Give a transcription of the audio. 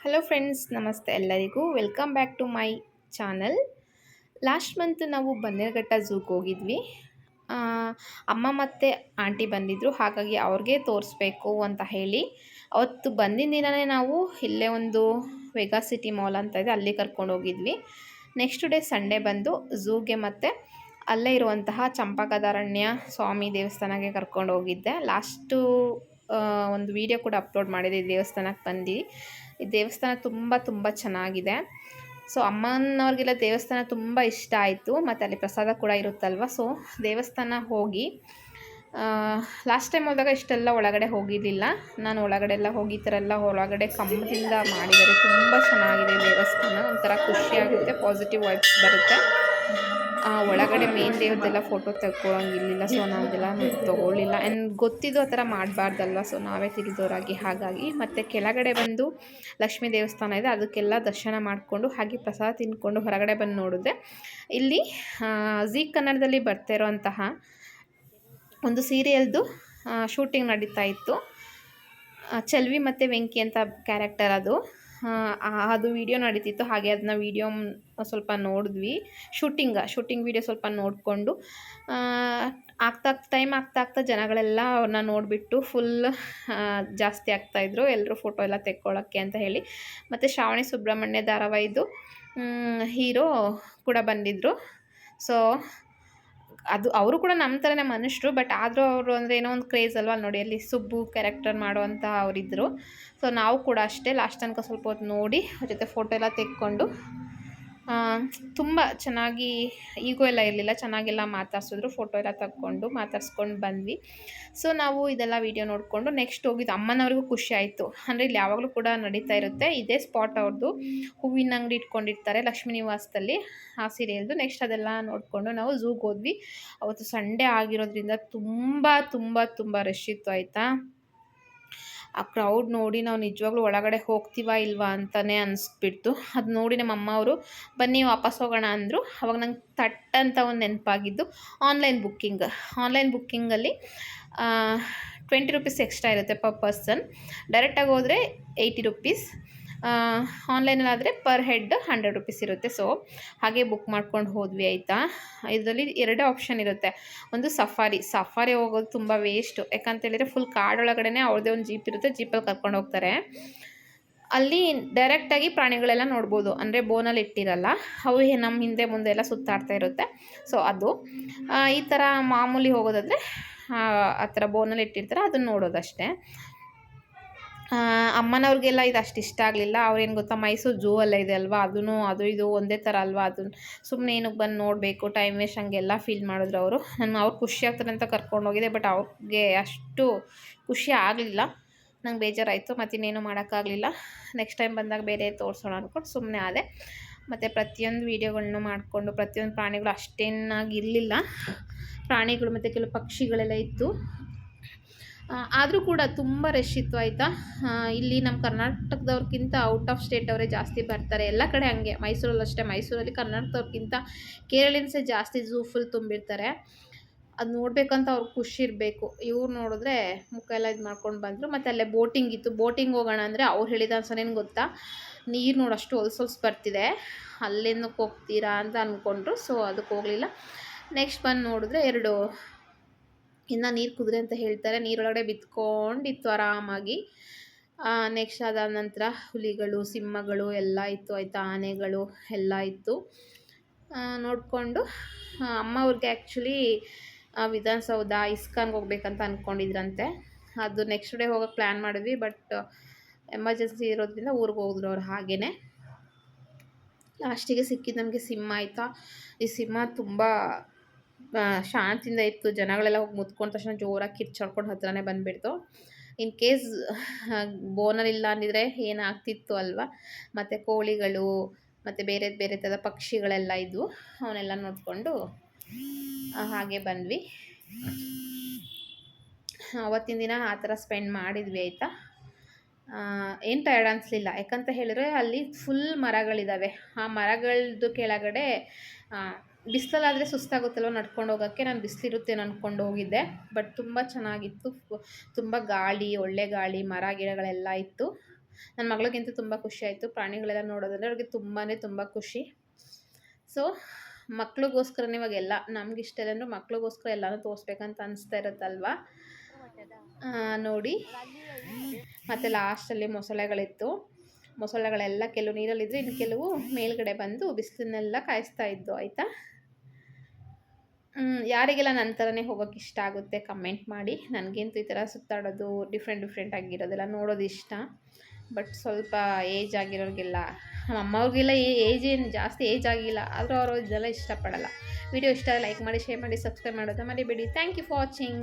Hello friends, ನಮಸ್ತೆ ಎಲ್ಲರಿಗೂ. Welcome back to my channel. Last month ನಾವು ಬನ್ನೇರುಘಟ್ಟ ಝೂಗೆ ಹೋಗಿದ್ವಿ. ಆ, ಅಮ್ಮ ಮತ್ತು ಆಂಟಿ ಬಂದಿದ್ದರು, ಹಾಗಾಗಿ ಅವ್ರಿಗೆ ತೋರಿಸ್ಬೇಕು ಅಂತ ಹೇಳಿ ಅವತ್ತು ಬಂದಿದ್ದ ದಿನವೇ ನಾವು ಇಲ್ಲೇ ಒಂದು ವೆಗಾ ಸಿಟಿ ಮಾಲ್ ಅಂತ ಇದೆ, ಅಲ್ಲಿ ಕರ್ಕೊಂಡು ಹೋಗಿದ್ವಿ. ನೆಕ್ಸ್ಟ್ ಡೇ ಸಂಡೇ ಬಂದು ಝೂಗೆ ಮತ್ತು ಅಲ್ಲೇ ಇರುವಂತಹ ಚಂಪಕದಾರಣ್ಯ ಸ್ವಾಮಿ ದೇವಸ್ಥಾನಕ್ಕೆ ಕರ್ಕೊಂಡು ಹೋಗಿದ್ದೆ. ಲಾಸ್ಟು ಒಂದು ವಿಡಿಯೋ ಕೂಡ ಅಪ್ಲೋಡ್ ಮಾಡಿದೆ. ಈ ದೇವಸ್ಥಾನಕ್ಕೆ ಬಂದು ಈ ದೇವಸ್ಥಾನ ತುಂಬ ತುಂಬ ಚೆನ್ನಾಗಿದೆ. ಸೊ ಅಮ್ಮನವ್ರಿಗೆಲ್ಲ ದೇವಸ್ಥಾನ ತುಂಬ ಇಷ್ಟ ಆಯಿತು, ಮತ್ತು ಅಲ್ಲಿ ಪ್ರಸಾದ ಕೂಡ ಇರುತ್ತಲ್ವ. ಸೊ ದೇವಸ್ಥಾನ ಹೋಗಿ ಲಾಸ್ಟ್ ಟೈಮ್ ಹೋದಾಗ ಇಷ್ಟೆಲ್ಲ ಒಳಗಡೆ ಹೋಗಿರಲಿಲ್ಲ. ನಾನು ಒಳಗಡೆ ಎಲ್ಲ ಹೋಗಿ ಈ ಥರ ಎಲ್ಲ ಒಳಗಡೆ ಕಂಬದಿಂದ ಮಾಡಿದ್ದಾರೆ. ತುಂಬ ಚೆನ್ನಾಗಿದೆ ದೇವಸ್ಥಾನ, ಒಂಥರ ಖುಷಿಯಾಗುತ್ತೆ, ಪಾಸಿಟಿವ್ ವೈಬ್ಸ್ ಬರುತ್ತೆ. ಒಳಗಡೆ ಮೇನ್ ದೇವ್ರದ್ದೆಲ್ಲ ಫೋಟೋ ತೆಗ್ಕೊಳ್ಳೋಂಗಿರಲಿಲ್ಲ, ಸೊ ನಾವೆಲ್ಲ ತೊಗೊಳ್ಳಿಲ್ಲ. ಆ್ಯಂಡ್ ಗೊತ್ತಿದ್ದು ಆ ಥರ ಮಾಡಬಾರ್ದಲ್ವ, ಸೊ ನಾವೇ ತಿಳಿದವರಾಗಿ ಹಾಗಾಗಿ. ಮತ್ತು ಕೆಳಗಡೆ ಬಂದು ಲಕ್ಷ್ಮೀ ದೇವಸ್ಥಾನ ಇದೆ, ಅದಕ್ಕೆಲ್ಲ ದರ್ಶನ ಮಾಡಿಕೊಂಡು ಹಾಗೆ ಪ್ರಸಾದ ತಿಂದ್ಕೊಂಡು ಹೊರಗಡೆ ಬಂದು ನೋಡಿದ್ರೆ ಇಲ್ಲಿ ಝೀ ಕನ್ನಡದಲ್ಲಿ ಬರ್ತಾ ಇರೋಂತಹ ಒಂದು ಸೀರಿಯಲ್ದು ಶೂಟಿಂಗ್ ನಡೀತಾ ಇತ್ತು. ಚೆಲ್ವಿ ಮತ್ತು ವೆಂಕಿ ಅಂತ ಕ್ಯಾರೆಕ್ಟರ್ ಅದು ವಿಡಿಯೋ ನಡೀತಿತ್ತು. ಹಾಗೆ ಅದನ್ನ ವಿಡಿಯೋ ಸ್ವಲ್ಪ ನೋಡಿದ್ವಿ. ಶೂಟಿಂಗ್ ವಿಡಿಯೋ ಸ್ವಲ್ಪ ನೋಡಿಕೊಂಡು ಟೈಮ್ ಆಗ್ತಾ ಜನಗಳೆಲ್ಲ ಅವ್ರನ್ನ ನೋಡಿಬಿಟ್ಟು ಫುಲ್ ಜಾಸ್ತಿ ಆಗ್ತಾಯಿದ್ರು. ಎಲ್ಲರೂ ಫೋಟೋ ಎಲ್ಲ ತೆಕ್ಕೊಳ್ಳೋಕ್ಕೆ ಅಂತ ಹೇಳಿ. ಮತ್ತು ಶ್ರಾವಣಿ ಸುಬ್ರಹ್ಮಣ್ಯ ಧಾರಾವಾಹಿದು ಹೀರೋ ಕೂಡ ಬಂದಿದ್ದರು. ಸೊ ಅವರು ಕೂಡ ನಮ್ಮ ಥರನೇ ಮನುಷ್ಯರು, ಬಟ್ ಆದರೂ ಅವರು ಅಂದರೆ ಏನೋ ಒಂದು ಕ್ರೇಜ್ ಅಲ್ವಾ. ನೋಡಿ, ಅಲ್ಲಿ ಸುಬ್ಬು ಕ್ಯಾರೆಕ್ಟರ್ ಮಾಡುವಂಥ ಅವರಿದ್ದರು. ಸೊ ನಾವು ಕೂಡ ಅಷ್ಟೇ ಲಾಸ್ಟ್ ತನಕ ಸ್ವಲ್ಪ ಹೊತ್ತು ನೋಡಿ ಅವ್ರ ಜೊತೆ ಫೋಟೋ ಎಲ್ಲ ತೆಕ್ಕೊಂಡು ತುಂಬ ಚೆನ್ನಾಗಿ ಈಗೋ ಎಲ್ಲ ಇರಲಿಲ್ಲ, ಚೆನ್ನಾಗೆಲ್ಲ ಮಾತಾಡ್ಸಿದ್ರು. ಫೋಟೋ ಎಲ್ಲ ತಕ್ಕೊಂಡು ಮಾತಾಡ್ಸ್ಕೊಂಡು ಬಂದ್ವಿ. ಸೊ ನಾವು ಇದೆಲ್ಲ ವೀಡಿಯೋ ನೋಡಿಕೊಂಡು ನೆಕ್ಸ್ಟ್ ಹೋಗಿದ್ದು. ಅಮ್ಮನವ್ರಿಗೂ ಖುಷಿ ಆಯಿತು. ಅಂದರೆ ಇಲ್ಲಿ ಯಾವಾಗಲೂ ಕೂಡ ನಡೀತಾ ಇರುತ್ತೆ, ಇದೇ ಸ್ಪಾಟ್ ಅವ್ರದ್ದು. ಹೂವಿನ ಅಂಗಡಿ ಇಟ್ಕೊಂಡಿರ್ತಾರೆ ಲಕ್ಷ್ಮೀ ನಿವಾಸದಲ್ಲಿ, ಆ ಸೀರಿಯಲ್ದು. ನೆಕ್ಸ್ಟ್ ಅದೆಲ್ಲ ನೋಡಿಕೊಂಡು ನಾವು ಝೂಗೆ ಹೋದ್ವಿ. ಅವತ್ತು ಸಂಡೇ ಆಗಿರೋದ್ರಿಂದ ತುಂಬ ತುಂಬ ತುಂಬ ರಶ್ ಇತ್ತು, ಆಯಿತಾ. ಆ ಕ್ರೌಡ್ ನೋಡಿ ನಾವು ನಿಜವಾಗ್ಲೂ ಒಳಗಡೆ ಹೋಗ್ತೀವಾ ಇಲ್ವಾ ಅಂತಲೇ ಅನಿಸ್ಬಿಡ್ತು. ಅದು ನೋಡಿ ನಮ್ಮ ಅಮ್ಮ ಅವರು ಬನ್ನಿ ವಾಪಸ್ ಹೋಗೋಣ ಅಂದರು. ಅವಾಗ ನಂಗೆ ಅಂತ ಒಂದು ನೆನಪಾಗಿದ್ದು ಆನ್ಲೈನ್ ಬುಕ್ಕಿಂಗಲ್ಲಿ 20 ರೂಪೀಸ್ ಎಕ್ಸ್ಟ್ರಾ ಇರುತ್ತೆ ಪರ್ ಪರ್ಸನ್. ಡೈರೆಕ್ಟಾಗಿ ಹೋದರೆ 80 ರೂಪೀಸ್, ಆನ್ಲೈನಲ್ಲಾದರೆ ಪರ್ ಹೆಡ್ 100 ರೂಪೀಸ್ ಇರುತ್ತೆ. ಸೊ ಹಾಗೆ ಬುಕ್ ಮಾಡ್ಕೊಂಡು ಹೋದ್ವಿ, ಆಯಿತಾ. ಇದರಲ್ಲಿ 2 ಆಪ್ಷನ್ ಇರುತ್ತೆ. ಒಂದು ಸಫಾರಿ ಹೋಗೋದು ತುಂಬ ವೇಸ್ಟು, ಯಾಕಂತೇಳಿದರೆ ಫುಲ್ ಕಾಡೊಳಗಡೆ ಅವ್ರದ್ದೇ ಒಂದು ಜೀಪ್ ಇರುತ್ತೆ, ಜೀಪಲ್ಲಿ ಕರ್ಕೊಂಡು ಹೋಗ್ತಾರೆ. ಅಲ್ಲಿ ಡೈರೆಕ್ಟಾಗಿ ಪ್ರಾಣಿಗಳೆಲ್ಲ ನೋಡ್ಬೋದು, ಅಂದರೆ ಬೋನಲ್ಲಿ ಇಟ್ಟಿರಲ್ಲ, ಅವು ನಮ್ಮ ಹಿಂದೆ ಮುಂದೆ ಎಲ್ಲ ಸುತ್ತಾಡ್ತಾ ಇರುತ್ತೆ. ಸೊ ಅದು ಈ ಥರ ಮಾಮೂಲಿ ಹೋಗೋದಾದರೆ ಆ ಥರ ಬೋನಲ್ಲಿ ಇಟ್ಟಿರ್ತಾರೆ, ಅದನ್ನು ನೋಡೋದಷ್ಟೇ. ಅಮ್ಮನವ್ರಿಗೆಲ್ಲ ಇದು ಅಷ್ಟು ಇಷ್ಟ ಆಗಲಿಲ್ಲ. ಅವ್ರೇನು ಗೊತ್ತಾ, ಮೈಸೂರು ಝೂ ಎಲ್ಲ ಇದೆ ಅಲ್ವಾ, ಅದು ಇದು ಒಂದೇ ಥರ ಅಲ್ವಾ, ಅದನ್ನು ಸುಮ್ಮನೆ ಏನಕ್ಕೆ ಬಂದು ನೋಡಬೇಕು, ಟೈಮ್ ವೇಸ್ಟ್ ಹಂಗೆಲ್ಲ ಫೀಲ್ ಮಾಡಿದ್ರು ಅವರು. ಅವ್ರು ಖುಷಿ ಆಗ್ತಾರೆ ಅಂತ ಕರ್ಕೊಂಡು ಹೋಗಿದ್ದೆ, ಬಟ್ ಅವ್ರಿಗೆ ಅಷ್ಟು ಖುಷಿ ಆಗಲಿಲ್ಲ. ನಂಗೆ ಬೇಜಾರಾಯಿತು, ಮತ್ತಿನ್ನೇನು ಮಾಡೋಕ್ಕಾಗಲಿಲ್ಲ. ನೆಕ್ಸ್ಟ್ ಟೈಮ್ ಬಂದಾಗ ಬೇರೆ ತೋರಿಸೋಣ ಅಂದ್ಕೊಂಡು ಸುಮ್ಮನೆ ಆದೆ. ಮತ್ತು ಪ್ರತಿಯೊಂದು ವೀಡಿಯೋಗಳನ್ನೂ ಮಾಡಿಕೊಂಡು ಪ್ರತಿಯೊಂದು ಪ್ರಾಣಿಗಳು ಅಷ್ಟೇನಾಗಿರಲಿಲ್ಲ, ಪ್ರಾಣಿಗಳು ಮತ್ತು ಕೆಲವು ಪಕ್ಷಿಗಳೆಲ್ಲ ಇತ್ತು. ಆದರೂ ಕೂಡ ತುಂಬ ರಶ್ ಇತ್ತು, ಆಯಿತಾ. ಇಲ್ಲಿ ನಮ್ಮ ಕರ್ನಾಟಕದವ್ರಿಗಿಂತ ಔಟ್ ಆಫ್ ಸ್ಟೇಟ್ ಅವರೇ ಜಾಸ್ತಿ ಬರ್ತಾರೆ, ಎಲ್ಲ ಕಡೆ ಹಂಗೆ. ಮೈಸೂರಲ್ಲಿ ಅಷ್ಟೇ, ಮೈಸೂರಲ್ಲಿ ಕರ್ನಾಟಕದವ್ರಿಗಿಂತ ಕೇರಳಿಯನ್ಸೇ ಜಾಸ್ತಿ ಝೂ ಫುಲ್ ತುಂಬಿರ್ತಾರೆ. ಅದು ನೋಡಬೇಕಂತ ಅವ್ರಿಗೆ ಖುಷಿ ಇರಬೇಕು. ಇವ್ರು ನೋಡಿದ್ರೆ ಮುಖ ಎಲ್ಲ ಇದು ಮಾಡ್ಕೊಂಡು ಬಂದರು. ಮತ್ತು ಅಲ್ಲೇ ಬೋಟಿಂಗ್ ಇತ್ತು, ಬೋಟಿಂಗ್ ಹೋಗೋಣ ಅಂದರೆ ಅವ್ರು ಹೇಳಿದ ಅನ್ಸನೇನು ಗೊತ್ತಾ, ನೀರು ನೋಡಿ ಅಷ್ಟು ಹೊಲ್ಸೊಲ್ಸು ಬರ್ತಿದೆ, ಅಲ್ಲೇನಕ್ಕೆ ಹೋಗ್ತೀರಾ ಅಂತ ಅಂದ್ಕೊಂಡ್ರು. ಸೊ ಅದಕ್ಕೆ ಹೋಗಲಿಲ್ಲ. ನೆಕ್ಸ್ಟ್ ಬಂದು ನೋಡಿದ್ರೆ ಇನ್ನು ನೀರು ಕುದುರೆ ಅಂತ ಹೇಳ್ತಾರೆ, ನೀರೊಳಗಡೆ ಬಿತ್ಕೊಂಡಿತ್ತು ಆರಾಮಾಗಿ. ನೆಕ್ಸ್ಟ್ ಅದಾದ ನಂತರ ಹುಲಿಗಳು, ಸಿಂಹಗಳು ಎಲ್ಲ ಇತ್ತು, ಆಯಿತಾ. ಆನೆಗಳು ಎಲ್ಲ ಇತ್ತು. ನೋಡಿಕೊಂಡು ಅಮ್ಮ ಅವ್ರಿಗೆ ಆ್ಯಕ್ಚುಲಿ ವಿಧಾನಸೌಧ, ಇಸ್ಕಾನ್ಗೆ ಹೋಗ್ಬೇಕಂತ ಅಂದ್ಕೊಂಡಿದ್ರಂತೆ. ಅದು ನೆಕ್ಸ್ಟ್ ಡೇ ಹೋಗೋಕ್ಕೆ ಪ್ಲ್ಯಾನ್ ಮಾಡಿದ್ವಿ, ಬಟ್ ಎಮರ್ಜೆನ್ಸಿ ಇರೋದ್ರಿಂದ ಊರಿಗೆ ಹೋದ್ರು ಅವ್ರು. ಹಾಗೇ ಲಾಸ್ಟಿಗೆ ಸಿಕ್ಕಿದ್ದು ನಮಗೆ ಸಿಂಹ, ಆಯಿತಾ. ಈ ಸಿಂಹ ತುಂಬ ಶಾಂತಿಯಿಂದ ಇತ್ತು. ಜನಗಳೆಲ್ಲ ಹೋಗಿ ಮುತ್ಕೊಂಡ ತಕ್ಷಣ ಜೋರಾಗಿ ಕಿರ್ಚಾಡ್ಕೊಂಡು ಹತ್ರನೇ ಬಂದುಬಿಡ್ತು. ಇನ್ ಕೇಸ್ ಬೋನಲ್ಲಿಲ್ಲ ಅಂದಿದ್ರೆ ಏನಾಗ್ತಿತ್ತು ಅಲ್ವಾ. ಮತ್ತು ಕೋಳಿಗಳು ಮತ್ತು ಬೇರೆ ಥರದ ಪಕ್ಷಿಗಳೆಲ್ಲ ಇದ್ವು, ಅವನ್ನೆಲ್ಲ ನೋಡಿಕೊಂಡು ಹಾಗೆ ಬಂದ್ವಿ. ಅವತ್ತಿನ ದಿನ ಆ ಥರ ಸ್ಪೆಂಡ್ ಮಾಡಿದ್ವಿ, ಆಯಿತಾ. ಏನು ಟಯರ್ಡ್ ಅನಿಸ್ಲಿಲ್ಲ, ಯಾಕಂತ ಹೇಳಿದ್ರೆ ಅಲ್ಲಿ ಫುಲ್ ಮರಗಳಿದ್ದಾವೆ. ಆ ಮರಗಳದ್ದು ಕೆಳಗಡೆ ಬಿಸಿಲಲ್ಲಾದರೆ ಸುಸ್ತಾಗುತ್ತಲ್ವ ನಡ್ಕೊಂಡು ಹೋಗೋಕ್ಕೆ. ನಾನು ಬಿಸಿಲಿರುತ್ತೆ ಅಂದ್ಕೊಂಡು ಹೋಗಿದ್ದೆ, ಬಟ್ ತುಂಬ ಚೆನ್ನಾಗಿತ್ತು. ತುಂಬ ಗಾಳಿ, ಒಳ್ಳೆ ಗಾಳಿ, ಮರ ಗಿಡಗಳೆಲ್ಲ ಇತ್ತು. ನನ್ನ ಮಗಳಿಗಿಂತ ತುಂಬ ಖುಷಿ ಆಯಿತು ಪ್ರಾಣಿಗಳೆಲ್ಲ ನೋಡೋದಂದರೆ ಅವ್ರಿಗೆ ತುಂಬ ಖುಷಿ. ಸೊ ಮಕ್ಳಿಗೋಸ್ಕರನೇ ಇವಾಗೆಲ್ಲ ನಮ್ಗಿಷ್ಟ ಇಲ್ಲ ಅಂದರೂ ಮಕ್ಳಿಗೋಸ್ಕರ ಎಲ್ಲನೂ ತೋರಿಸ್ಬೇಕಂತ ಅನಿಸ್ತಾ ಇರುತ್ತಲ್ವ. ನೋಡಿ ಮತ್ತು ಲಾಸ್ಟಲ್ಲಿ ಮೊಸಳೆಗಳಿತ್ತು. ಮೊಸಳೆಗಳೆಲ್ಲ ಕೆಲವು ನೀರಲ್ಲಿದ್ದರೆ ಇನ್ನು ಕೆಲವು ಮೇಲ್ಗಡೆ ಬಂದು ಬಿಸಿಲನ್ನೆಲ್ಲ ಕಾಯಿಸ್ತಾ ಇದ್ದು ಆಯಿತಾ. ಯಾರಿಗೆಲ್ಲ ನನ್ನ ಥರನೇ ಹೋಗೋಕ್ಕೆ ಇಷ್ಟ ಆಗುತ್ತೆ ಕಮೆಂಟ್ ಮಾಡಿ. ನನಗಂತೂ ಈ ಥರ ಸುತ್ತಾಡೋದು ಡಿಫ್ರೆಂಟ್ ಆಗಿರೋದೆಲ್ಲ ನೋಡೋದು ಇಷ್ಟ. ಬಟ್ ಸ್ವಲ್ಪ ಏಜ್ ಆಗಿರೋರಿಗೆಲ್ಲ, ನಮ್ಮ ಅಮ್ಮವ್ರಿಗೆಲ್ಲ ಏಜ್ ಏನು ಜಾಸ್ತಿ ಏಜ್ ಆಗಿಲ್ಲ, ಆದರೂ ಅವರು ಇದೆಲ್ಲ ಇಷ್ಟಪಡಲ್ಲ. ವಿಡಿಯೋ ಇಷ್ಟ ಲೈಕ್ ಮಾಡಿ, ಶೇರ್ ಮಾಡಿ, ಸಬ್ಸ್ಕ್ರೈಬ್ ಮಾಡೋದು ಮರಿಬೇಡಿ. Thank you for watching.